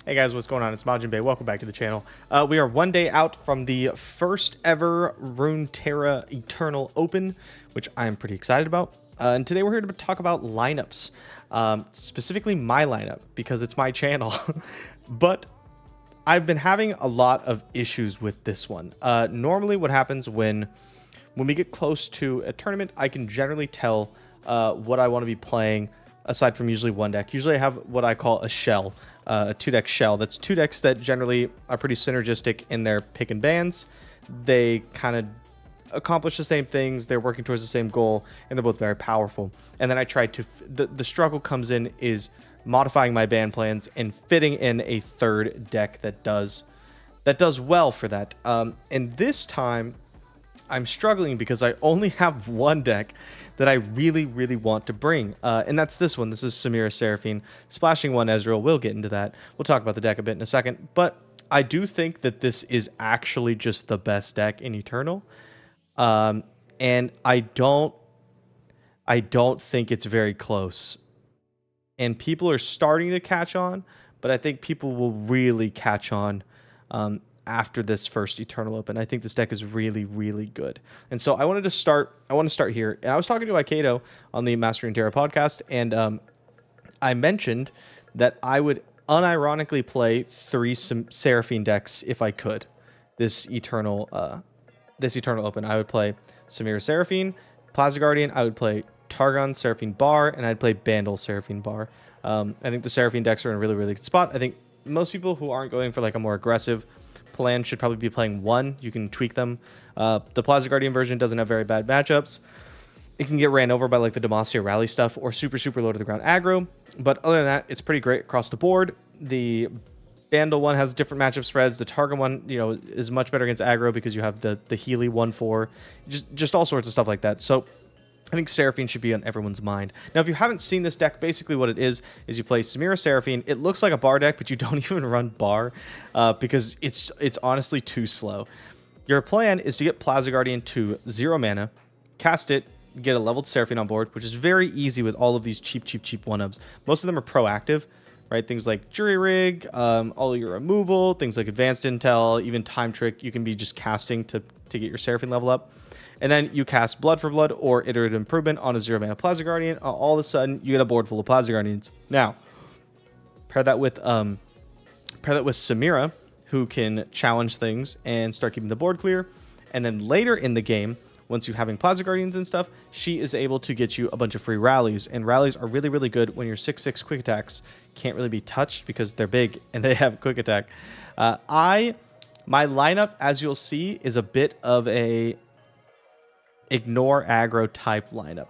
Hey guys, what's going on? It's MajiinBae. Welcome back to the channel. We are one day out from the first ever Runeterra Eternal Open, which I am pretty excited about. And today we're here to talk about lineups, specifically my lineup, because it's my channel. But I've been having a lot of issues with this one. Normally what happens when we get close to a tournament, I can generally tell what I want to be playing, aside from usually one deck. Usually I have what I call a shell. A 2-deck shell. That's 2 decks that generally are pretty synergistic in their pick and bans. They kind of accomplish the same things, they're working towards the same goal, and they're both very powerful. And then I try to... The struggle comes in is modifying my ban plans and fitting in a third deck that does well for that. And this time, I'm struggling because I only have one deck that I really, really want to bring. And that's this one. This is Samira Seraphine. Splashing 1 Ezreal. We'll get into that. We'll talk about the deck a bit in a second. But I do think that this is actually just the best deck in Eternal. And I don't think it's very close. And people are starting to catch on, but I think people will really catch on after this first Eternal Open. I think this deck is really, really good. And so I want to start here. And I was talking to Akedo on the Mastering Runeterra podcast, and I mentioned that I would unironically play 3 Seraphine decks if I could. This Eternal Open, I would play Samira Seraphine, Plaza Guardian, I would play Targon Seraphine Bar, and I'd play Bandle Seraphine Bar. I think the Seraphine decks are in a really, really good spot. I think most people who aren't going for like a more aggressive plan should probably be playing 1. You can tweak them. The Plaza Guardian version doesn't have very bad matchups. It can get ran over by like the Demacia rally stuff or super, super low to the ground aggro. But other than that, it's pretty great across the board. The Bandle one has different matchup spreads. The Targon one, is much better against aggro because you have the Healy 1/4. Just all sorts of stuff like that. So I think Seraphine should be on everyone's mind. Now, if you haven't seen this deck, basically what it is you play Samira Seraphine. It looks like a bar deck, but you don't even run bar because it's honestly too slow. Your plan is to get Plaza Guardian to 0 mana, cast it, get a leveled Seraphine on board, which is very easy with all of these cheap 1-ups. Most of them are proactive, right? Things like Jury Rig, all of your removal, things like Advanced Intel, even Time Trick. You can be just casting to get your Seraphine level up. And then you cast Blood for Blood or Iterative Improvement on a 0-mana Plaza Guardian. All of a sudden, you get a board full of Plaza Guardians. Now, pair that with Samira, who can challenge things and start keeping the board clear. And then later in the game, once you're having Plaza Guardians and stuff, she is able to get you a bunch of free rallies. And rallies are really, really good when your 6/6 quick attacks can't really be touched because they're big and they have quick attack. My lineup, as you'll see, is a bit of a ignore aggro type lineup.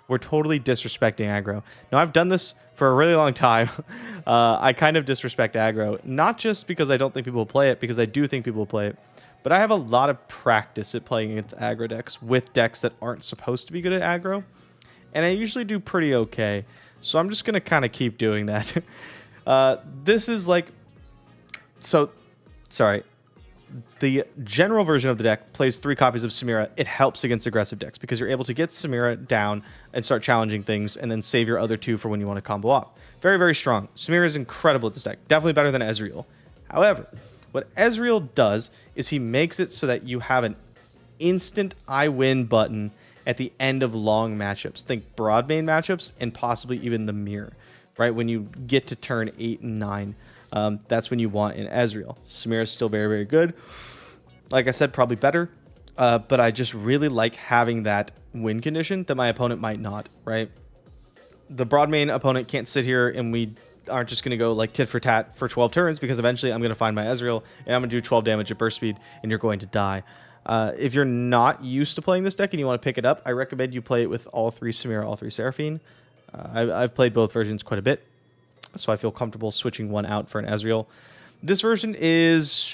We're totally disrespecting aggro. Now, I've done this for a really long time. I kind of disrespect aggro, not just because I don't think people will play it, because I do think people will play it, but I have a lot of practice at playing against aggro decks with decks that aren't supposed to be good at aggro, and I usually do pretty okay. So I'm just going to kind of keep doing that. This is like... So, sorry. The general version of the deck plays 3 copies of Samira. It helps against aggressive decks because you're able to get Samira down and start challenging things and then save your other 2 for when you want to combo off. Very, very strong. Samira is incredible at this deck. Definitely better than Ezreal. However, what Ezreal does is he makes it so that you have an instant I win button at the end of long matchups. Think Broadmain matchups and possibly even the mirror, right? When you get to turn 8 and 9. That's when you want in Ezreal. Samira is still very, very good. Like I said, probably better. But I just really like having that win condition that my opponent might not, right? The Broadmain opponent can't sit here and we aren't just going to go like tit for tat for 12 turns because eventually I'm going to find my Ezreal and I'm going to do 12 damage at burst speed and you're going to die. If you're not used to playing this deck and you want to pick it up, I recommend you play it with all 3 Samira, all 3 Seraphine. I've played both versions quite a bit, so I feel comfortable switching one out for an Ezreal. This version is...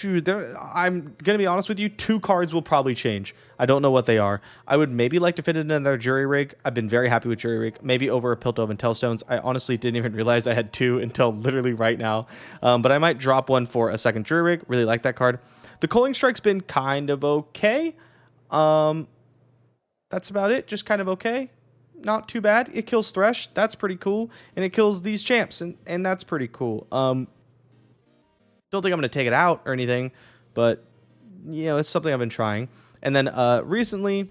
I'm going to be honest with you, 2 cards will probably change. I don't know what they are. I would maybe like to fit it in another Jury Rig. I've been very happy with Jury Rig. Maybe over a Piltover and Tellstones. I honestly didn't even realize I had 2 until literally right now. But I might drop one for a second Jury Rig. Really like that card. The Culling Strike's been kind of okay. That's about it. Just kind of okay. Not too bad. It kills Thresh. That's pretty cool. And it kills these champs. And that's pretty cool. Don't think I'm going to take it out or anything, but you know, it's something I've been trying. And then recently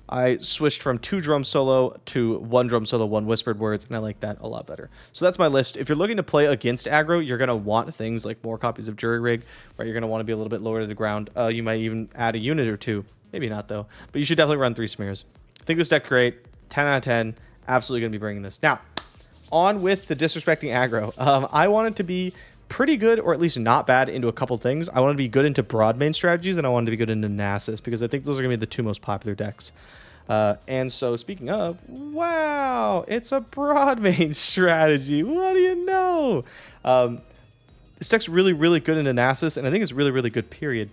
I switched from 2 drum solo to 1 drum solo, 1 whispered words, and I like that a lot better. So that's my list. If you're looking to play against aggro, you're going to want things like more copies of Jury Rig, right? You're going to want to be a little bit lower to the ground. You might even add a unit or 2. Maybe not, though. But you should definitely run 3 Smears. I think this deck great. 10 out of 10. Absolutely going to be bringing this. Now, on with the disrespecting aggro. I want it to be pretty good, or at least not bad, into a couple things. I want to be good into Broadmain strategies, and I want to be good into Nasus, because I think those are going to be the 2 most popular decks. And so, speaking of, wow, it's a Broadmain strategy. What do you know? This deck's really, really good into Nasus, and I think it's really, really good, period.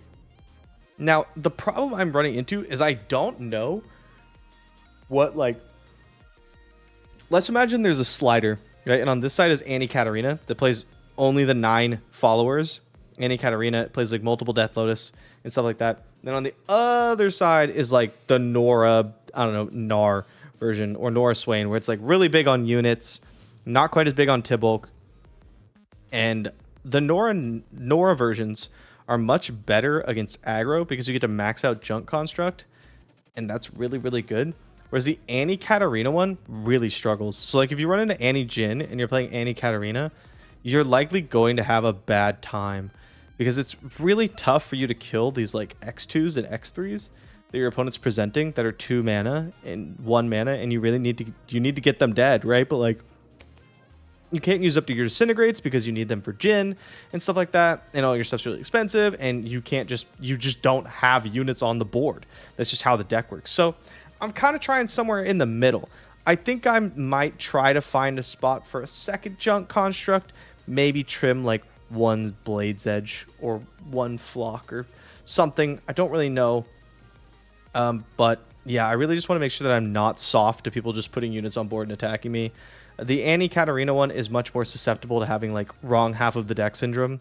Now, the problem I'm running into is I don't know what, like... Let's imagine there's a slider, right? And on this side is Annie Katarina that plays only the 9 followers. Annie Katarina plays like multiple Death Lotus and stuff like that. Then on the other side is like the Nora, I don't know, Nar version, or Nora Swain, where it's like really big on units, not quite as big on Tybaulk. And the Nora versions are much better against aggro because you get to max out Junk Construct, and that's really, really good. Whereas the Annie Katarina one really struggles. So like if you run into Annie Jin and you're playing Annie Katarina, you're likely going to have a bad time, because it's really tough for you to kill these like X2s and X3s that your opponent's presenting that are 2 mana and 1 mana, and you really need to get them dead, right? But like you can't use up to your disintegrates because you need them for Jin and stuff like that, and all your stuff's really expensive, and you just don't have units on the board. That's just how the deck works. So I'm kind of trying somewhere in the middle. I think I might try to find a spot for a second Junk Construct, maybe trim like 1 Blade's Edge or 1 Flock or something. I don't really know. But yeah, I really just want to make sure that I'm not soft to people just putting units on board and attacking me. The Annie Katarina one is much more susceptible to having like wrong half of the deck syndrome,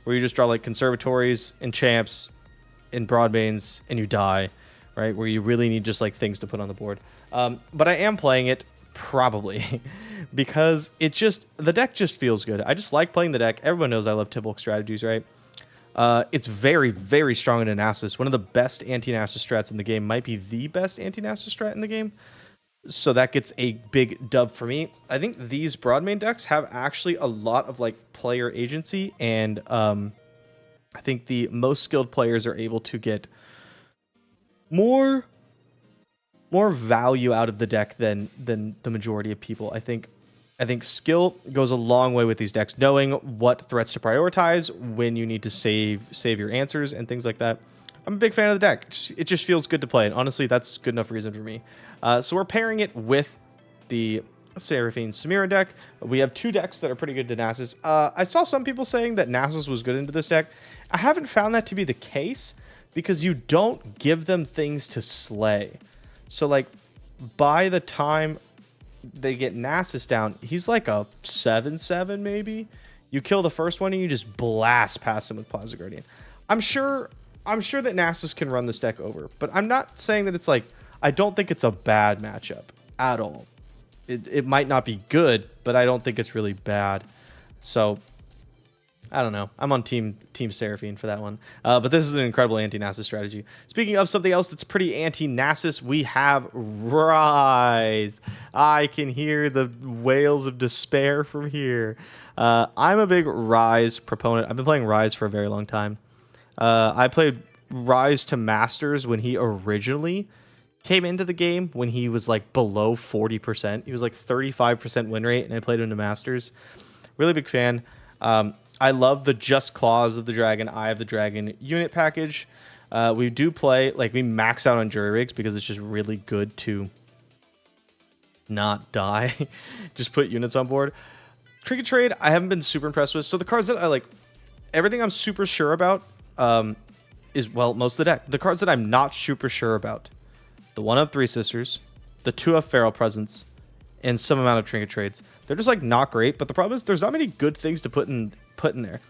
where you just draw like Conservatories and Champs and Broadmains and you die, right? Where you really need just like things to put on the board. But I am playing it probably because the deck just feels good. I just like playing the deck. Everyone knows I love Tybaulk strategies, right? It's very, very strong in Nasus. One of the best anti-Nasus strats in the game, might be the best anti-Nasus strat in the game. So that gets a big dub for me. I think these Broadmain decks have actually a lot of like player agency, and I think the most skilled players are able to get more value out of the deck than the majority of people. I think skill goes a long way with these decks, knowing what threats to prioritize, when you need to save your answers and things like that. I'm a big fan of the deck. It just feels good to play, and honestly, that's good enough reason for me. So we're pairing it with the Seraphine Samira deck. We have 2 decks that are pretty good to Nasus. I saw some people saying that Nasus was good into this deck. I haven't found that to be the case, because you don't give them things to slay. So like by the time they get Nasus down, he's like a 7/7 maybe. You kill the first one and you just blast past him with Plasma Guardian. I'm sure that Nasus can run this deck over, but I'm not saying that it's like, I don't think it's a bad matchup at all. It might not be good, but I don't think it's really bad. So I don't know. I'm on Team Seraphine for that one. But this is an incredible anti-Nasus strategy. Speaking of something else that's pretty anti-Nasus, we have Ryze. I can hear the wails of despair from here. I'm a big Ryze proponent. I've been playing Ryze for a very long time. I played Ryze to Masters when he originally came into the game, when he was like below 40%. He was like 35% win rate, and I played him to Masters. Really big fan. I love the Just Claws of the Dragon, Eye of the Dragon unit package. We do play, like, we max out on Jury Rigs because it's just really good to not die. Just put units on board. Trinket Trade, I haven't been super impressed with. So the cards that I like, everything I'm super sure about is, well, most of the deck. The cards that I'm not super sure about: the 1 of 3 Sisters, the 2 of Feral Presence, and some amount of Trinket Trades. They're just like not great, but the problem is there's not many good things to put in there.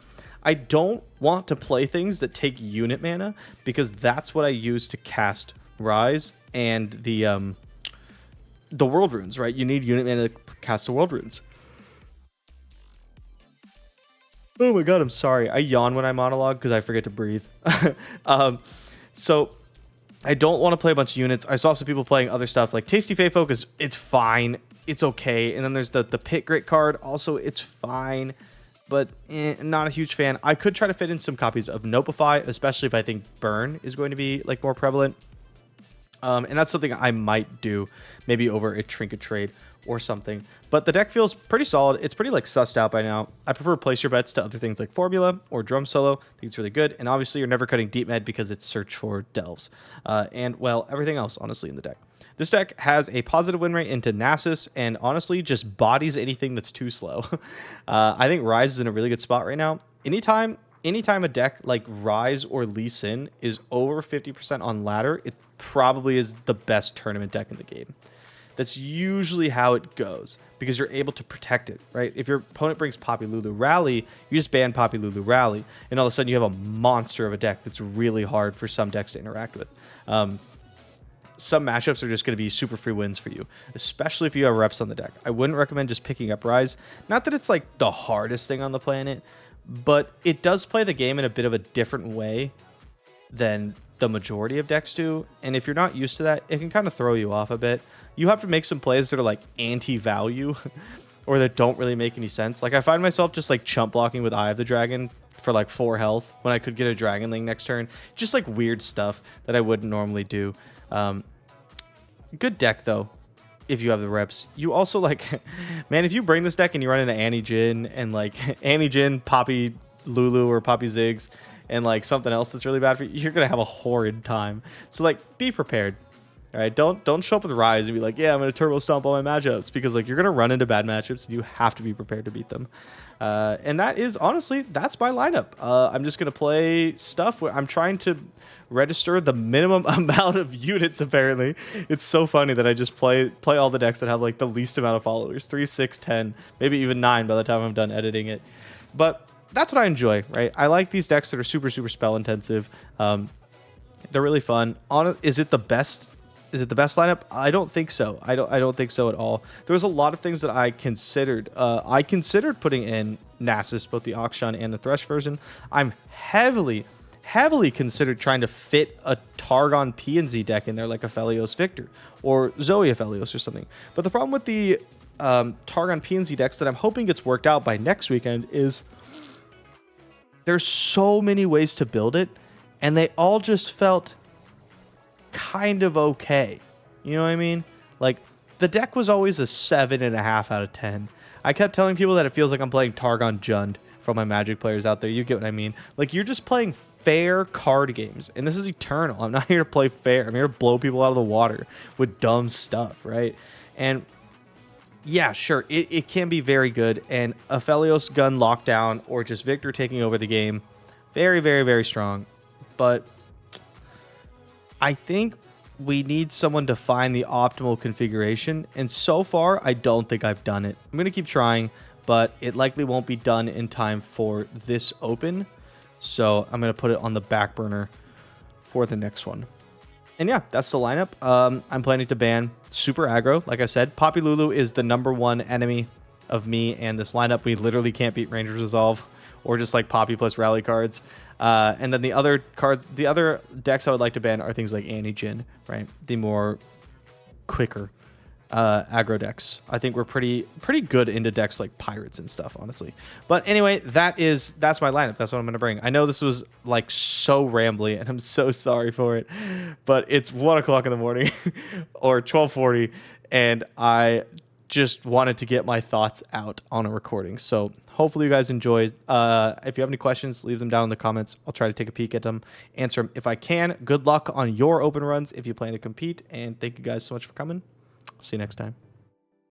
I don't want to play things that take unit mana, because that's what I use to cast Ryze and the World Runes, right? You need unit mana to cast the World Runes. Oh my god, I'm sorry. I yawn when I monologue because I forget to breathe. So I don't want to play a bunch of units. I saw some people playing other stuff like Tasty Fey Focus. It's fine. It's okay. And then there's the Pit Grit card. Also, it's fine, but not a huge fan. I could try to fit in some copies of Notify, especially if I think Burn is going to be like more prevalent. And that's something I might do maybe over a Trinket trade or something. But the deck feels pretty solid. It's pretty like sussed out by now. I prefer Place Your Bets to other things like Formula or Drum Solo. I think it's really good. And obviously you're never cutting Deep Med because it's Search for Delves. And well, everything else honestly in the deck. This deck has a positive win rate into Nasus and honestly just bodies anything that's too slow. I think Ryze is in a really good spot right now. Anytime a deck like Ryze or Lee Sin is over 50% on ladder, it probably is the best tournament deck in the game. That's usually how it goes because you're able to protect it, right? If your opponent brings Poppy Lulu Rally, you just ban Poppy Lulu Rally, and all of a sudden you have a monster of a deck that's really hard for some decks to interact with. Some matchups are just going to be super free wins for you, especially if you have reps on the deck. I wouldn't recommend just picking up Ryze. Not that it's like the hardest thing on the planet, but it does play the game in a bit of a different way than the majority of decks do. And if you're not used to that, it can kind of throw you off a bit. You have to make some plays that are like anti-value or that don't really make any sense. Like I find myself just like chump blocking with Eye of the Dragon for like 4 health when I could get a Dragon Link next turn. Just like weird stuff that I wouldn't normally do. Good deck though, if you have the reps. You also like, man, if you bring this deck and you run into Annie Jin and like Annie Jin, Poppy Lulu or Poppy Ziggs and like something else that's really bad for you, you're gonna have a horrid time. So like be prepared. All right, don't show up with Ryze and be like, yeah, I'm gonna turbo stomp all my matchups, because like you're gonna run into bad matchups and you have to be prepared to beat them. And that is honestly, that's my lineup. I'm just gonna play stuff where I'm trying to register the minimum amount of units. Apparently, it's so funny that I just play all the decks that have like the least amount of followers, 3, 6, 10, maybe even 9 by the time I'm done editing it. But that's what I enjoy, right? I like these decks that are super spell intensive. They're really fun. Is it the best? Is it the best lineup? I don't think so. I don't think so at all. There was a lot of things that I considered. I considered putting in Nasus, both the Akshan and the Thresh version. I'm heavily considered trying to fit a Targon PNZ deck in there, like a Aphelios Victor or Zoe Aphelios or something. But the problem with the Targon PNZ decks that I'm hoping gets worked out by next weekend is there's so many ways to build it, and they all just felt kind of okay. You know what I mean? Like, the deck was always a 7.5 out of 10. I kept telling people that it feels like I'm playing Targon Jund for my Magic players out there. You get what I mean? Like, you're just playing fair card games, and this is Eternal. I'm not here to play fair. I'm here to blow people out of the water with dumb stuff, right? And yeah, sure, it can be very good, and Aphelios Gun Lockdown or just Victor taking over the game, very strong. But I think we need someone to find the optimal configuration, and so far, I don't think I've done it. I'm going to keep trying, but it likely won't be done in time for this open, so I'm going to put it on the back burner for the next one. And yeah, that's the lineup. I'm planning to ban super aggro. Like I said, Poppy Lulu is the #1 enemy of me and this lineup. We literally can't beat Ranger's Resolve or just like Poppy plus rally cards. And then the other cards, the other decks I would like to ban are things like Annie Jin, right? The more quicker aggro decks. I think we're pretty good into decks like Pirates and stuff, honestly. But anyway, that's my lineup. That's what I'm going to bring. I know this was like so rambly, and I'm so sorry for it, but it's 1 o'clock in the morning or 12:40, and I just wanted to get my thoughts out on a recording. So hopefully you guys enjoyed. If you have any questions, leave them down in the comments. I'll try to take a peek at them, answer them if I can. Good luck on your open runs if you plan to compete, and thank you guys so much for coming. See you next time.